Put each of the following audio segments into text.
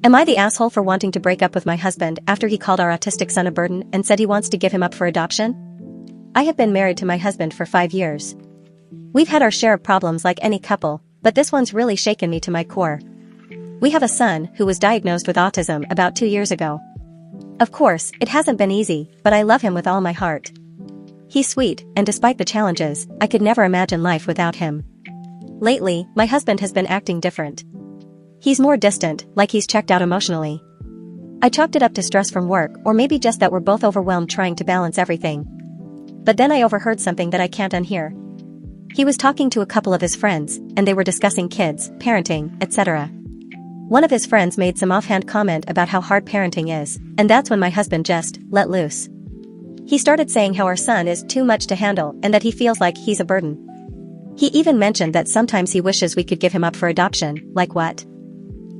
Am I the asshole for wanting to break up with my husband after he called our autistic son a burden and said he wants to give him up for adoption? I have been married to my husband for 5 years. We've had our share of problems like any couple, but this one's really shaken me to my core. We have a son who was diagnosed with autism about 2 years ago. Of course, it hasn't been easy, but I love him with all my heart. He's sweet, and despite the challenges, I could never imagine life without him. Lately, my husband has been acting different. He's more distant, like he's checked out emotionally. I chalked it up to stress from work, or maybe just that we're both overwhelmed trying to balance everything. But then I overheard something that I can't unhear. He was talking to a couple of his friends, and they were discussing kids, parenting, etc. One of his friends made some offhand comment about how hard parenting is, and that's when my husband just let loose. He started saying how our son is too much to handle and that he feels like he's a burden. He even mentioned that sometimes he wishes we could give him up for adoption. Like what?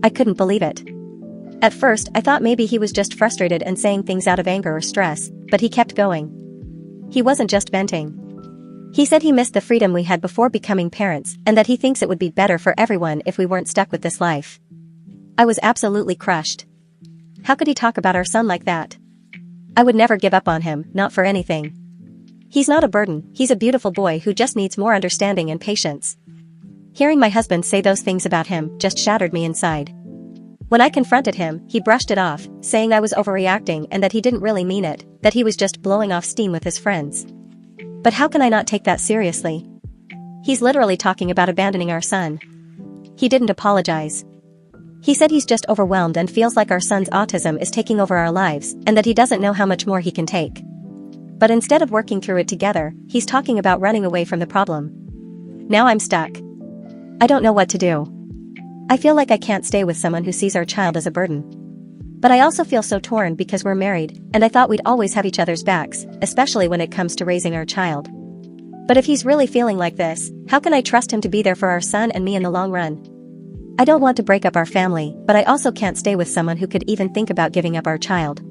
I couldn't believe it. At first, I thought maybe he was just frustrated and saying things out of anger or stress, but he kept going. He wasn't just venting. He said he missed the freedom we had before becoming parents and that he thinks it would be better for everyone if we weren't stuck with this life. I was absolutely crushed. How could he talk about our son like that? I would never give up on him, not for anything. He's not a burden, he's a beautiful boy who just needs more understanding and patience. Hearing my husband say those things about him just shattered me inside. When I confronted him, he brushed it off, saying I was overreacting and that he didn't really mean it, that he was just blowing off steam with his friends. But how can I not take that seriously? He's literally talking about abandoning our son. He didn't apologize. He said he's just overwhelmed and feels like our son's autism is taking over our lives and that he doesn't know how much more he can take. But instead of working through it together, he's talking about running away from the problem. Now I'm stuck. I don't know what to do. I feel like I can't stay with someone who sees our child as a burden. But I also feel so torn because we're married, and I thought we'd always have each other's backs, especially when it comes to raising our child. But if he's really feeling like this, how can I trust him to be there for our son and me in the long run? I don't want to break up our family, but I also can't stay with someone who could even think about giving up our child.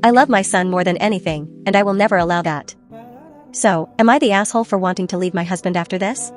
I love my son more than anything, and I will never allow that. So, am I the asshole for wanting to leave my husband after this?